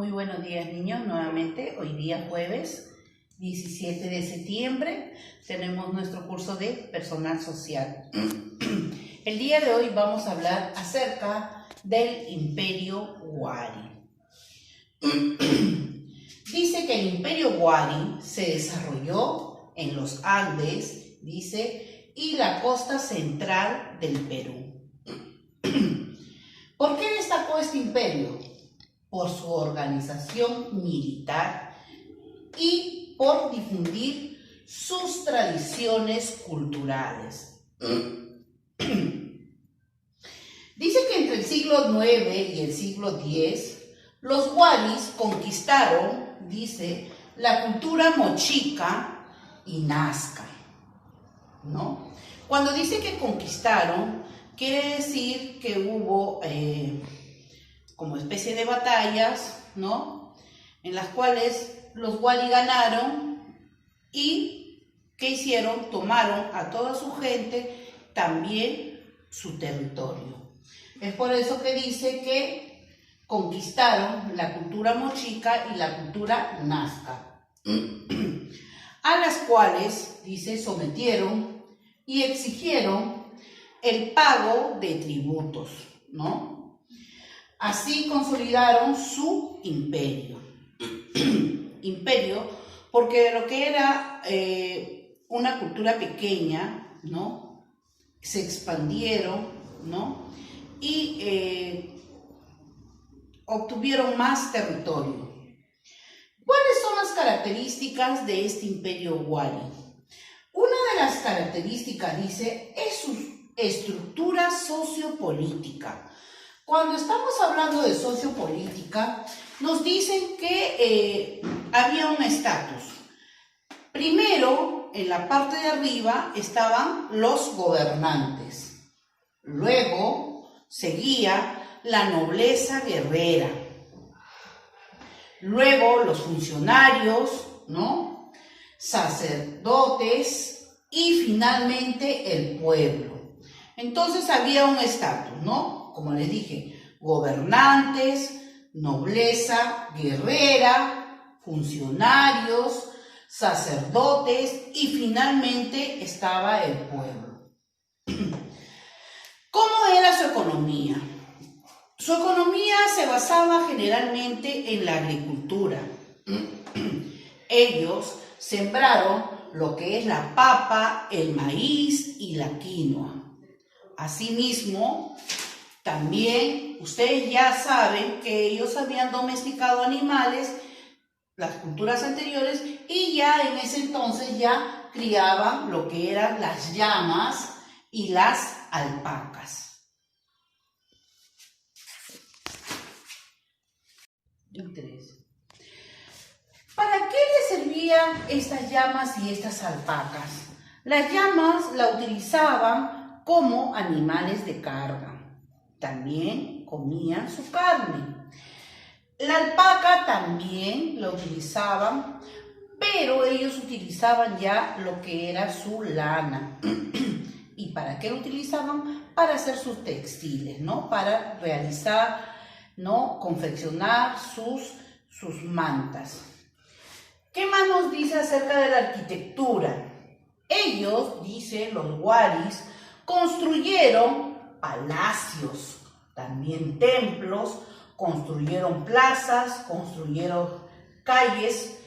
Muy buenos días, niños. Nuevamente, hoy día jueves 17 de septiembre tenemos nuestro curso de personal social. El día de hoy vamos a hablar acerca del Imperio Huari. Dice que el Imperio Huari se desarrolló en los Andes, dice, y la costa central del Perú. ¿Por qué destacó este imperio? Por su organización militar y por difundir sus tradiciones culturales. Dice que entre el siglo IX y el siglo X, los huaris conquistaron, dice, la cultura mochica y nazca, ¿no? Cuando dice que conquistaron, quiere decir que hubo como especie de batallas, ¿no? En las cuales los huari ganaron y ¿qué hicieron? Tomaron a toda su gente, también su territorio. Es por eso que dice que conquistaron la cultura mochica y la cultura nazca, a las cuales, dice, sometieron y exigieron el pago de tributos, ¿no? Así consolidaron su imperio. Imperio, porque lo que era una cultura pequeña, ¿no? Se expandieron, ¿no? Y obtuvieron más territorio. ¿Cuáles son las características de este imperio huari? Una de las características, dice, es su estructura sociopolítica. Cuando estamos hablando de sociopolítica, nos dicen que había un estatus. Primero, en la parte de arriba estaban los gobernantes. Luego, seguía la nobleza guerrera. Luego, los funcionarios, ¿no? Sacerdotes y finalmente el pueblo. Entonces había un estatus, ¿no? Como les dije, gobernantes, nobleza guerrera, funcionarios, sacerdotes y finalmente estaba el pueblo. ¿Cómo era su economía? Su economía se basaba generalmente en la agricultura. Ellos sembraron lo que es la papa, el maíz y la quinoa. Asimismo, también ustedes ya saben que ellos habían domesticado animales, las culturas anteriores, y ya en ese entonces ya criaban lo que eran las llamas y las alpacas. ¿Para qué les servían estas llamas y estas alpacas? Las llamas la utilizaban como animales de carga. También comían su carne. La alpaca también la utilizaban, pero ellos utilizaban ya lo que era su lana. ¿Y para qué lo utilizaban? Para hacer sus textiles, ¿no? Para realizar, ¿no? Confeccionar sus mantas. ¿Qué más nos dice acerca de la arquitectura? Ellos, dice los huaris, construyeron palacios, también templos, construyeron plazas, construyeron calles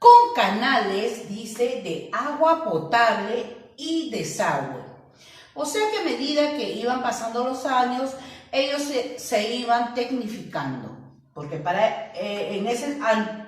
con canales, dice, de agua potable y desagüe. O sea que a medida que iban pasando los años, ellos se iban tecnificando, porque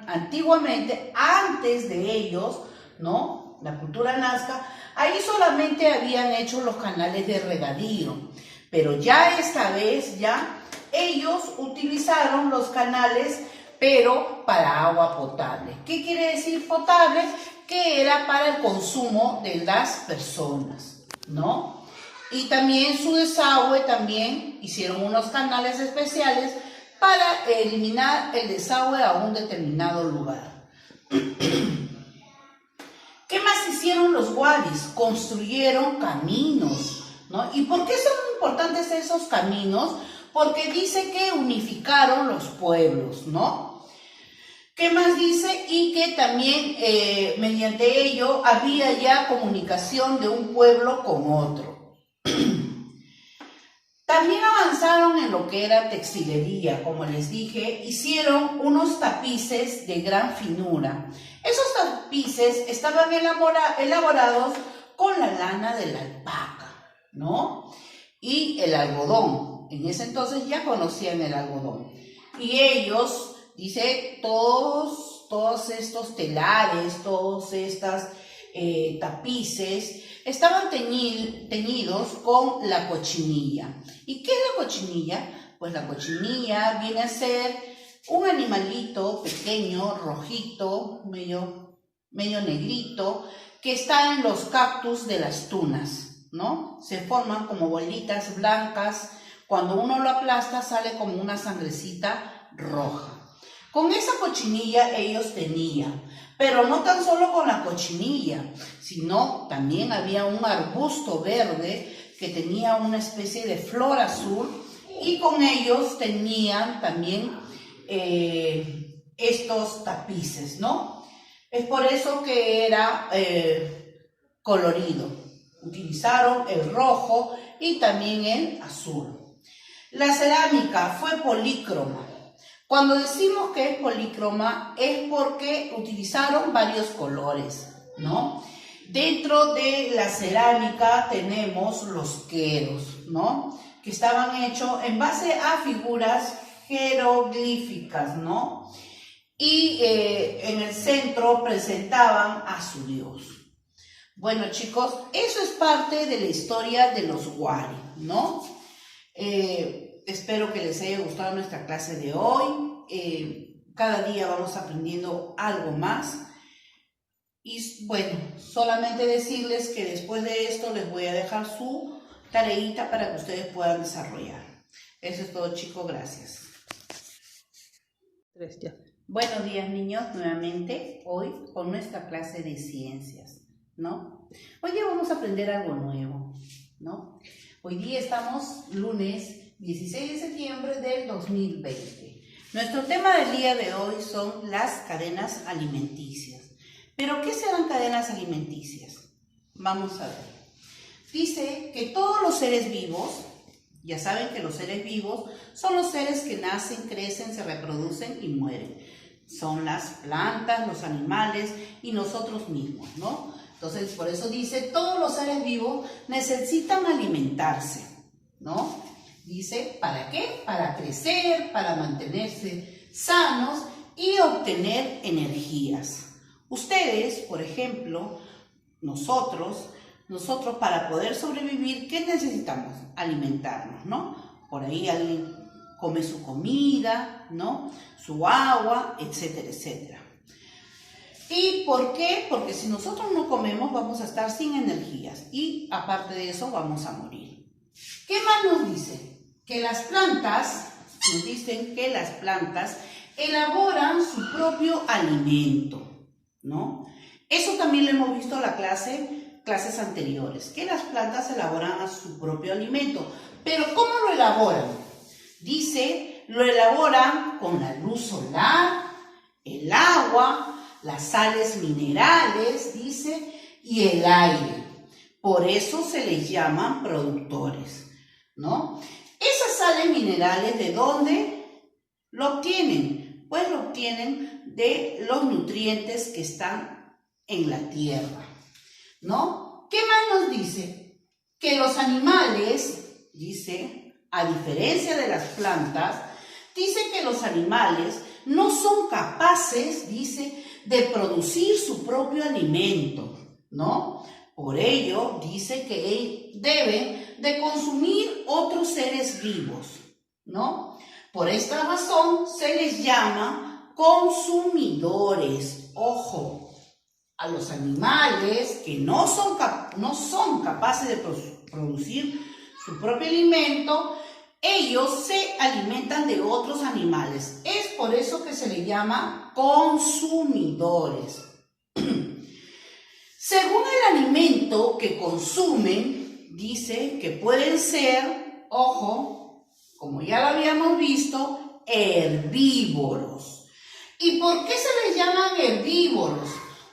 antiguamente, antes de ellos, ¿no? La cultura nazca, ahí solamente habían hecho los canales de regadío, pero ya esta vez, ya ellos utilizaron los canales, pero para agua potable. ¿Qué quiere decir potable? Que era para el consumo de las personas, ¿no? Y también su desagüe, también hicieron unos canales especiales para eliminar el desagüe a un determinado lugar. ¿Qué más hicieron los huaris? Construyeron caminos, ¿no? ¿Y por qué son importantes esos caminos? Porque dice que unificaron los pueblos, ¿no? ¿Qué más dice? Y que también mediante ello había ya comunicación de un pueblo con otro. También avanzaron en lo que era textilería, como les dije, hicieron unos tapices de gran finura. Esos tapices estaban elaborados con la lana de la alpaca, ¿no? Y el algodón. En ese entonces ya conocían el algodón. Y ellos, dice, todos estos telares, todos estos tapices, estaban teñidos con la cochinilla. ¿Y qué es la cochinilla? Pues la cochinilla viene a ser un animalito pequeño, rojito, medio negrito, que está en los cactus de las tunas, ¿no? Se forman como bolitas blancas. Cuando uno lo aplasta sale como una sangrecita roja. Con esa cochinilla ellos tenían, pero no tan solo con la cochinilla, sino también había un arbusto verde que tenía una especie de flor azul y con ellos tenían también estos tapices, ¿no? Es por eso que era colorido. Utilizaron el rojo y también el azul. La cerámica fue polícroma. Cuando decimos que es polícroma es porque utilizaron varios colores, ¿no? Dentro de la cerámica tenemos los queros, ¿no? Que estaban hechos en base a figuras jeroglíficas, ¿no? Y en el centro presentaban a su dios. Bueno, chicos, eso es parte de la historia de los Wari, ¿no? Espero que les haya gustado nuestra clase de hoy. Cada día vamos aprendiendo algo más. Y bueno, solamente decirles que después de esto les voy a dejar su tareita para que ustedes puedan desarrollar. Eso es todo, chicos. Gracias. Buenos días, niños, nuevamente hoy con nuestra clase de ciencias, ¿no? Hoy día vamos a aprender algo nuevo, ¿no? Hoy día estamos lunes 16 de septiembre del 2020. Nuestro tema del día de hoy son las cadenas alimenticias. ¿Pero qué serán cadenas alimenticias? Vamos a ver. Dice que todos los seres vivos, ya saben que los seres vivos son los seres que nacen, crecen, se reproducen y mueren. Son las plantas, los animales y nosotros mismos, ¿no? Entonces, por eso dice, todos los seres vivos necesitan alimentarse, ¿no? Dice, ¿para qué? Para crecer, para mantenerse sanos y obtener energías. Ustedes, por ejemplo, nosotros para poder sobrevivir, ¿qué necesitamos? Alimentarnos, ¿no? Por ahí alguien come su comida, ¿no? Su agua, etcétera, etcétera. ¿Y por qué? Porque si nosotros no comemos vamos a estar sin energías y aparte de eso vamos a morir. ¿Qué más nos dice? Que las plantas, nos dicen que las plantas elaboran su propio alimento, ¿no? Eso también lo hemos visto en la clases anteriores, que las plantas elaboran su propio alimento. Pero ¿cómo lo elaboran? Dice, lo elaboran con la luz solar, el agua, las sales minerales, dice, y el aire. Por eso se les llaman productores, ¿no? Esas sales minerales, ¿de dónde lo obtienen? Pues lo obtienen de los nutrientes que están en la tierra, ¿no? ¿Qué más nos dice? Que los animales, dice, a diferencia de las plantas, dice que los animales no son capaces, dice, de producir su propio alimento, ¿no? Por ello, dice que deben de consumir otros seres vivos, ¿no? Por esta razón se les llama consumidores. Ojo, a los animales que no son capaces de producir su propio alimento, ellos se alimentan de otros animales. Es por eso que se les llama consumidores. Según el alimento que consumen, dice que pueden ser, ojo, como ya lo habíamos visto, herbívoros. ¿Y por qué se les llaman herbívoros?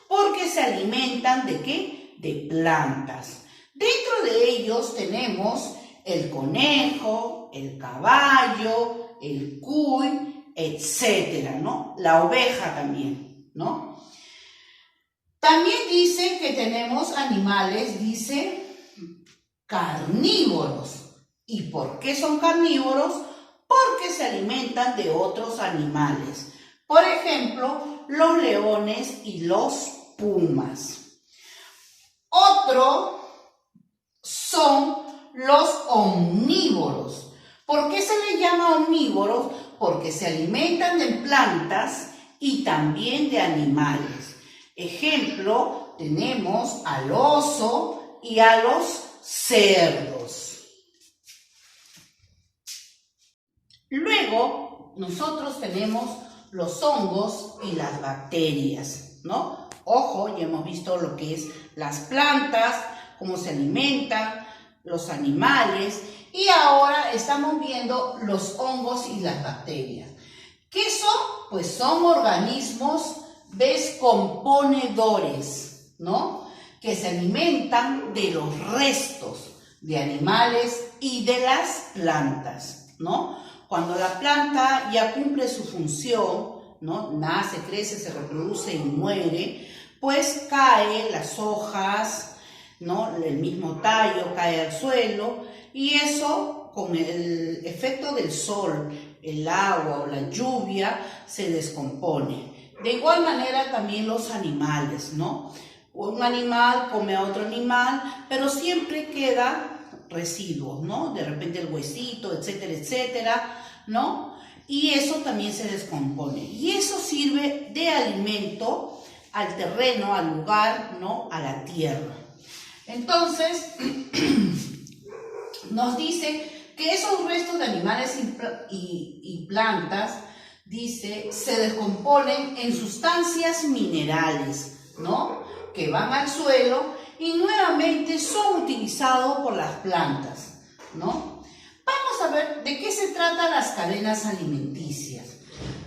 Porque se alimentan ¿de qué? De plantas. Dentro de ellos tenemos el conejo, el caballo, el cuy, etcétera, ¿no? La oveja también, ¿no? También dice que tenemos animales, dice, carnívoros. ¿Y por qué son carnívoros? Porque se alimentan de otros animales. Por ejemplo, los leones y los pumas. Otro son los omnívoros. ¿Por qué se les llama omnívoros? Porque se alimentan de plantas y también de animales. Ejemplo, tenemos al oso y a los cerdos. Luego, nosotros tenemos los hongos y las bacterias, ¿no? Ojo, ya hemos visto lo que es las plantas, cómo se alimentan, los animales, y ahora estamos viendo los hongos y las bacterias. ¿Qué son? Pues son organismos descomponedores, ¿no? Que se alimentan de los restos de animales y de las plantas, ¿no? Cuando la planta ya cumple su función, ¿no? Nace, crece, se reproduce y muere, pues caen las hojas, ¿no? El mismo tallo cae al suelo, y eso con el efecto del sol, el agua o la lluvia se descompone. De igual manera también los animales, ¿no? Un animal come a otro animal, pero siempre queda residuos, ¿no? De repente el huesito, etcétera, etcétera, ¿no? Y eso también se descompone. Y eso sirve de alimento al terreno, al lugar, ¿no? A la tierra. Entonces, nos dice que esos restos de animales y plantas, dice, se descomponen en sustancias minerales, ¿no? Que van al suelo y nuevamente son utilizados por las plantas, ¿no? Vamos a ver de qué se tratan las cadenas alimenticias.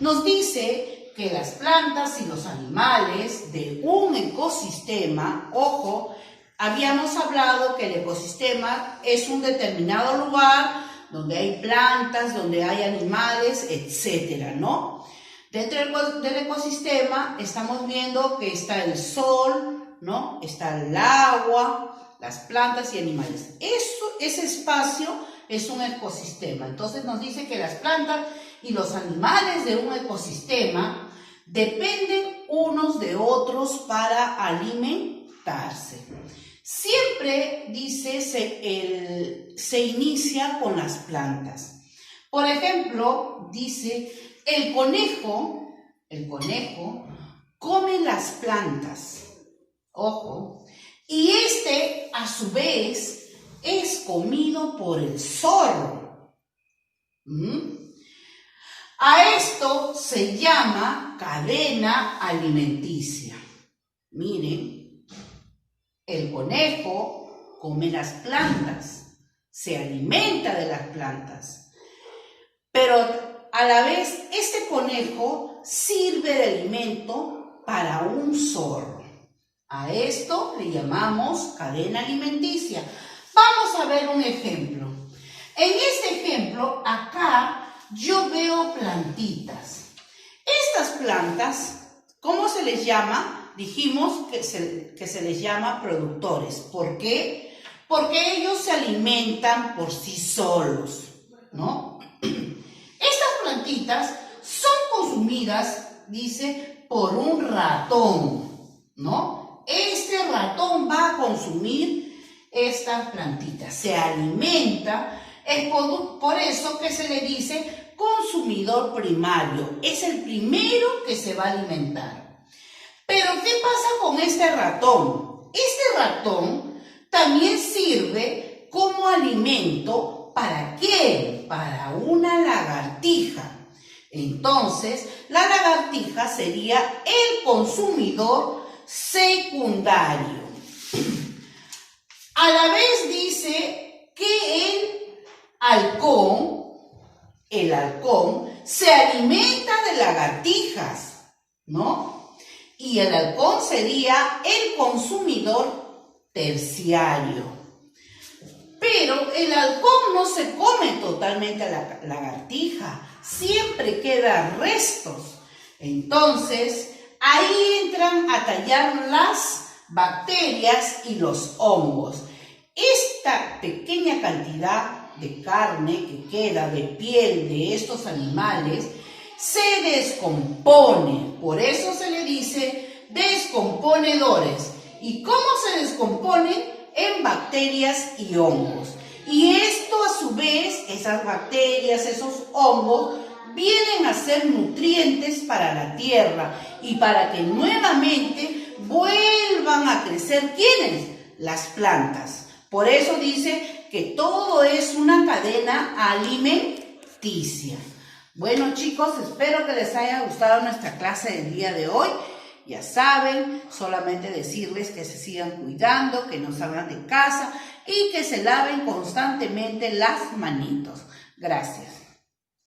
Nos dice que las plantas y los animales de un ecosistema, ojo, habíamos hablado que el ecosistema es un determinado lugar donde hay plantas, donde hay animales, etcétera, ¿no? Dentro del ecosistema estamos viendo que está el sol, ¿no? Está el agua, las plantas y animales. Ese espacio es un ecosistema. Entonces nos dice que las plantas y los animales de un ecosistema dependen unos de otros para alimentarse. Siempre, dice, se inicia con las plantas. Por ejemplo, dice, el conejo come las plantas, ojo, y a su vez es comido por el zorro. A esto se llama cadena alimenticia. Miren, el conejo come las plantas, se alimenta de las plantas, pero a la vez este conejo sirve de alimento para un zorro. A esto le llamamos cadena alimenticia. Vamos a ver un ejemplo. En este ejemplo, acá yo veo plantitas. Estas plantas, ¿cómo se les llama? Dijimos que se les llama productores. ¿Por qué? Porque ellos se alimentan por sí solos, ¿no? Estas plantitas son consumidas, dice, por un ratón, ¿no? Este ratón va a consumir estas plantitas, se alimenta, es por eso que se le dice consumidor primario, es el primero que se va a alimentar. Pero ¿qué pasa con este ratón? Este ratón también sirve como alimento, ¿para quién? Para una lagartija. Entonces, la lagartija sería el consumidor secundario. A la vez dice que el halcón se alimenta de lagartijas. ¿no? Y el halcón sería el consumidor terciario. Pero el halcón no se come totalmente a la lagartija, siempre quedan restos. Entonces, ahí entran a tallar las bacterias y los hongos. Esta pequeña cantidad de carne que queda de piel de estos animales se descompone, por eso se le dice descomponedores. ¿Y cómo se descomponen? En bacterias y hongos. Y esto a su vez, esas bacterias, esos hongos, vienen a ser nutrientes para la tierra y para que nuevamente vuelvan a crecer, ¿quiénes? Las plantas. Por eso dice que todo es una cadena alimenticia. Bueno, chicos, espero que les haya gustado nuestra clase del día de hoy. Ya saben, solamente decirles que se sigan cuidando, que no salgan de casa y que se laven constantemente las manitos. Gracias.